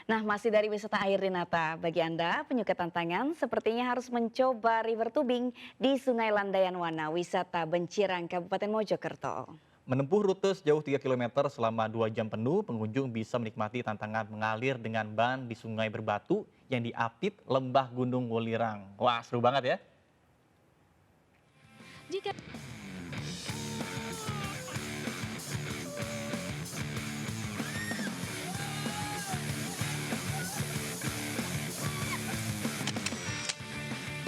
Nah, masih dari wisata air Rinata, bagi Anda penyuka tantangan sepertinya harus mencoba river tubing di Sungai Landayan Wana, wisata Bencirang, Kabupaten Mojokerto. Menempuh rute sejauh 3 kilometer selama 2 jam penuh, pengunjung bisa menikmati tantangan mengalir dengan ban di sungai berbatu yang diapit lembah Gunung Welirang. Wah, seru banget ya. Jika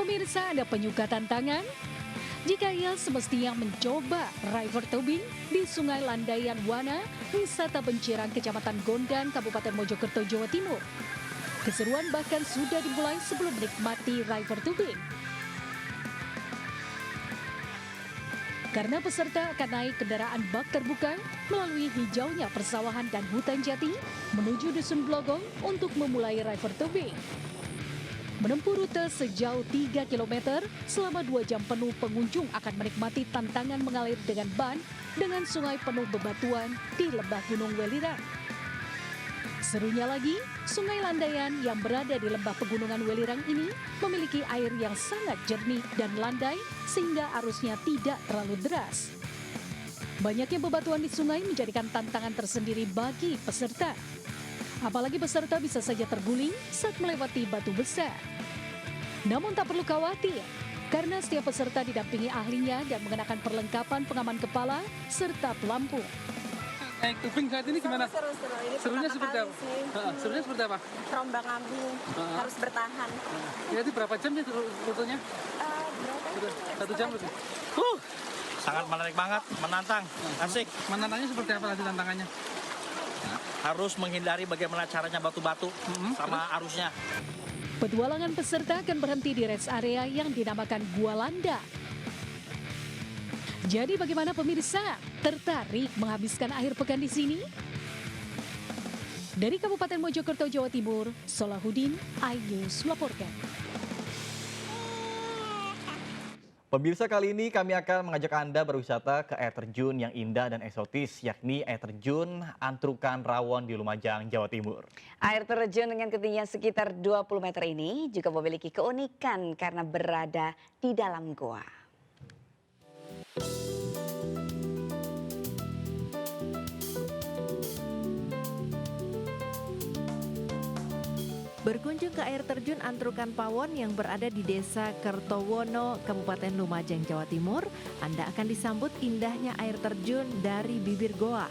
pemirsa Anda penyuka tantangan, jika ia semestinya mencoba river tubing di Sungai Landayan Wana, wisata Bencirang, Kecamatan Gondang, Kabupaten Mojokerto, Jawa Timur. Keseruan bahkan sudah dimulai sebelum menikmati river tubing. Karena peserta akan naik kendaraan bak terbuka melalui hijaunya persawahan dan hutan jati menuju Dusun Blogong untuk memulai river tubing. Menempuh rute sejauh 3 km selama 2 jam penuh, pengunjung akan menikmati tantangan mengalir dengan ban dengan sungai penuh bebatuan di lembah Gunung Welirang. Serunya lagi, Sungai Landayan yang berada di lembah pegunungan Welirang ini memiliki air yang sangat jernih dan landai sehingga arusnya tidak terlalu deras. Banyaknya bebatuan di sungai menjadikan tantangan tersendiri bagi peserta. Apalagi peserta bisa saja terguling saat melewati batu besar. Namun tak perlu khawatir, karena setiap peserta didampingi ahlinya dan mengenakan perlengkapan pengaman kepala serta pelampung. Naik tubing saat ini gimana? Seru-seru. Ini Serunya pertama seperti kali apa? sih. Serunya seperti apa? Terombang ambing, harus bertahan. Jadi berapa jam sih rutenya? Berapa? 1 jam lebih. Sangat menarik banget, menantang, asik. Menantangnya seperti apa nanti tantangannya? Harus menghindari bagaimana caranya batu-batu sama arusnya. Petualangan peserta akan berhenti di rest area yang dinamakan Gua Landa. Jadi bagaimana pemirsa? Tertarik menghabiskan akhir pekan di sini? Dari Kabupaten Mojokerto, Jawa Timur, Solahuddin, iNews melaporkan. Pemirsa, kali ini kami akan mengajak Anda berwisata ke air terjun yang indah dan eksotis, yakni air terjun Antrukan Rawon di Lumajang, Jawa Timur. Air terjun dengan ketinggian sekitar 20 meter ini juga memiliki keunikan karena berada di dalam goa. Berkunjung ke air terjun Antrukan Pawon yang berada di Desa Kertowono, Kabupaten Lumajang, Jawa Timur, Anda akan disambut indahnya air terjun dari bibir goa.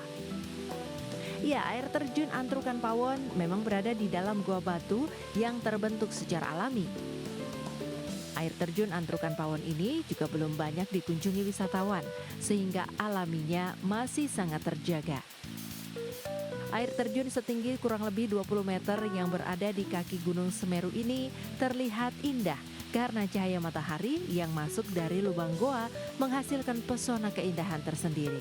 Ya, air terjun Antrukan Pawon memang berada di dalam goa batu yang terbentuk secara alami. Air terjun Antrukan Pawon ini juga belum banyak dikunjungi wisatawan, sehingga alaminya masih sangat terjaga. Air terjun setinggi kurang lebih 20 meter yang berada di kaki Gunung Semeru ini terlihat indah karena cahaya matahari yang masuk dari lubang goa menghasilkan pesona keindahan tersendiri.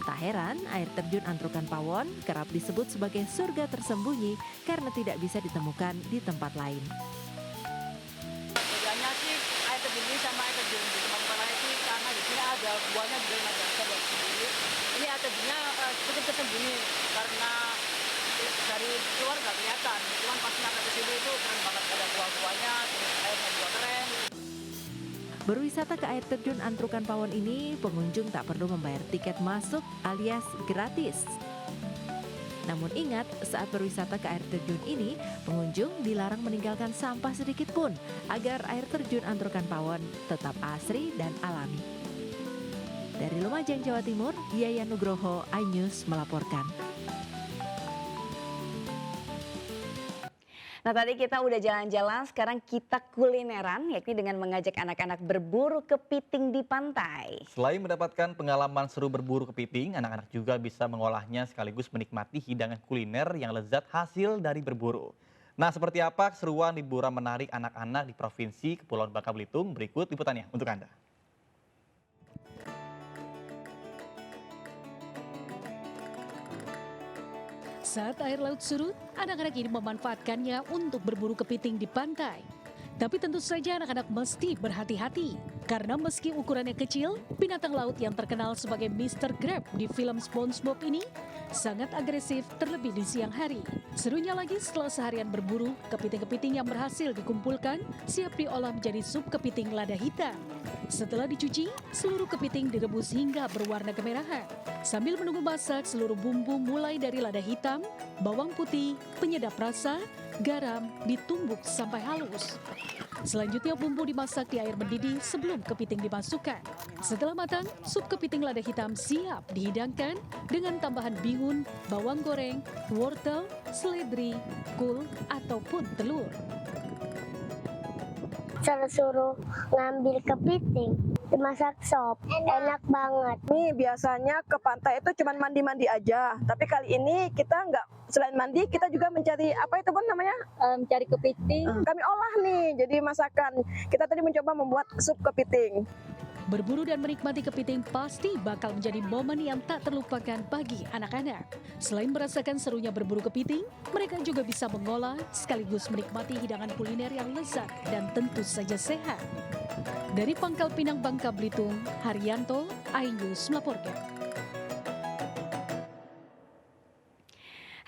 Tak heran, air terjun Antrukan Pawon kerap disebut sebagai surga tersembunyi karena tidak bisa ditemukan di tempat lain. Bedanya sih air terjun ini sama air terjun di tempat lain sih karena di sini ada buahnya juga masih bisa buat sendiri. Ini air terjunnya cukup tersembunyi karena dari luar nggak kelihatan. Cuman pas nyampe ke sini itu keren banget, ada buah-buahnya, terus airnya juga keren. Berwisata ke air terjun Antrukan Pawon ini, pengunjung tak perlu membayar tiket masuk alias gratis. Namun ingat, saat berwisata ke air terjun ini, pengunjung dilarang meninggalkan sampah sedikit pun agar air terjun Antrukan Pawon tetap asri dan alami. Dari Lumajang, Jawa Timur, Yayan Nugroho, iNews melaporkan. Nah, tadi kita udah jalan-jalan, sekarang kita kulineran, yakni dengan mengajak anak-anak berburu kepiting di pantai. Selain mendapatkan pengalaman seru berburu kepiting, anak-anak juga bisa mengolahnya sekaligus menikmati hidangan kuliner yang lezat hasil dari berburu. Nah, seperti apa keseruan liburan menarik anak-anak di Provinsi Kepulauan Bangka Belitung? Berikut liputannya untuk Anda. Saat air laut surut, anak-anak ini memanfaatkannya untuk berburu kepiting di pantai. Tapi tentu saja anak-anak mesti berhati-hati. Karena meski ukurannya kecil, binatang laut yang terkenal sebagai Mr. Crab di film SpongeBob ini sangat agresif terlebih di siang hari. Serunya lagi setelah seharian berburu, kepiting-kepiting yang berhasil dikumpulkan siap diolah menjadi sup kepiting lada hitam. Setelah dicuci, seluruh kepiting direbus hingga berwarna kemerahan. Sambil menunggu masak, seluruh bumbu mulai dari lada hitam, bawang putih, penyedap rasa, garam ditumbuk sampai halus. Selanjutnya bumbu dimasak di air mendidih sebelum kepiting dimasukkan. Setelah matang, sup kepiting lada hitam siap dihidangkan dengan tambahan bihun, bawang goreng, wortel, seledri, kul, ataupun telur. Suruh ngambil kepiting, dimasak sop, enak banget. Nih biasanya ke pantai itu cuma mandi-mandi aja, tapi kali ini kita nggak, selain mandi kita juga mencari apa itu pun namanya, Cari kepiting. kami olah nih jadi masakan. Kita tadi mencoba membuat sup kepiting. Berburu dan menikmati kepiting pasti bakal menjadi momen yang tak terlupakan bagi anak-anak. Selain merasakan serunya berburu kepiting, mereka juga bisa mengolah sekaligus menikmati hidangan kuliner yang lezat dan tentu saja sehat. Dari Pangkal Pinang, Bangka Belitung, Haryanto, iNews melaporkan.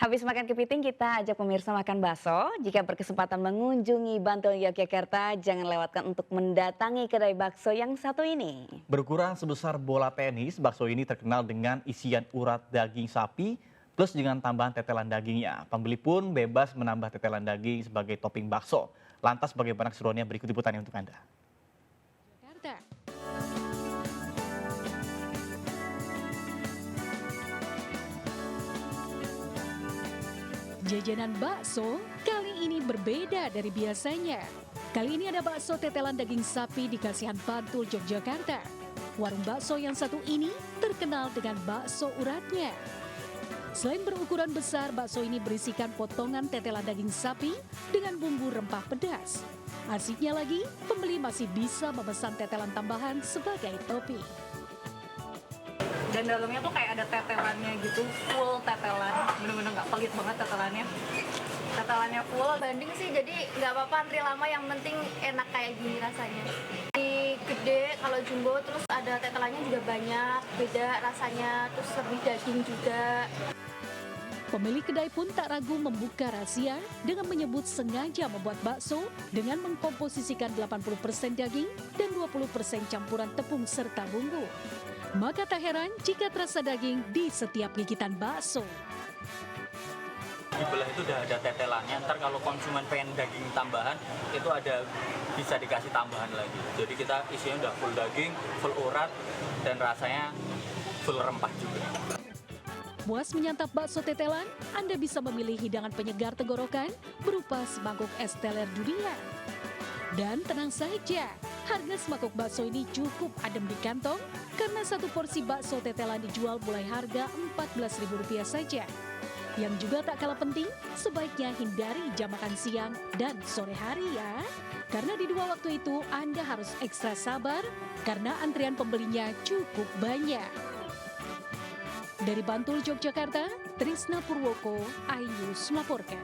Habis makan kepiting, kita ajak pemirsa makan bakso. Jika berkesempatan mengunjungi Bantul, Yogyakarta, jangan lewatkan untuk mendatangi kedai bakso yang satu ini. Berukuran sebesar bola tenis, bakso ini terkenal dengan isian urat daging sapi plus dengan tambahan tetelan dagingnya. Pembeli pun bebas menambah tetelan daging sebagai topping bakso. Lantas bagaimana keseruannya, berikut liputannya untuk Anda. Jakarta. Jajanan bakso kali ini berbeda dari biasanya. Kali ini ada bakso tetelan daging sapi di Kasihan Bantul, Yogyakarta. Warung bakso yang satu ini terkenal dengan bakso uratnya. Selain berukuran besar, bakso ini berisikan potongan tetelan daging sapi dengan bumbu rempah pedas. Asiknya lagi, pembeli masih bisa memesan tetelan tambahan sebagai topping. Dan dalamnya tuh kayak ada tetelannya gitu, full tetelan, bener-bener nggak pelit banget tetelannya. Tetelannya full. Banding sih, jadi nggak apa-apa antri lama, yang penting enak kayak gini rasanya. Di gede, kalau jumbo terus ada tetelannya juga banyak, beda rasanya, terus lebih daging juga. Pemilik kedai pun tak ragu membuka rahasia dengan menyebut sengaja membuat bakso dengan mengkomposisikan 80% daging dan 20% campuran tepung serta bumbu. Maka tak heran jika terasa daging di setiap gigitan bakso. Di belah itu udah ada tetelannya, ntar kalau konsumen pengen daging tambahan, itu ada bisa dikasih tambahan lagi. Jadi kita isinya udah full daging, full urat, dan rasanya full rempah juga. Puas menyantap bakso tetelan, Anda bisa memilih hidangan penyegar tenggorokan berupa semangkuk es teler durian. Dan tenang saja, harga semangkuk bakso ini cukup adem di kantong karena satu porsi bakso tetelan dijual mulai harga Rp14.000 saja. Yang juga tak kalah penting, sebaiknya hindari jam makan siang dan sore hari ya. Karena di dua waktu itu Anda harus ekstra sabar karena antrian pembelinya cukup banyak. Dari Bantul, Yogyakarta, Trisna Purwoko, iNews melaporkan.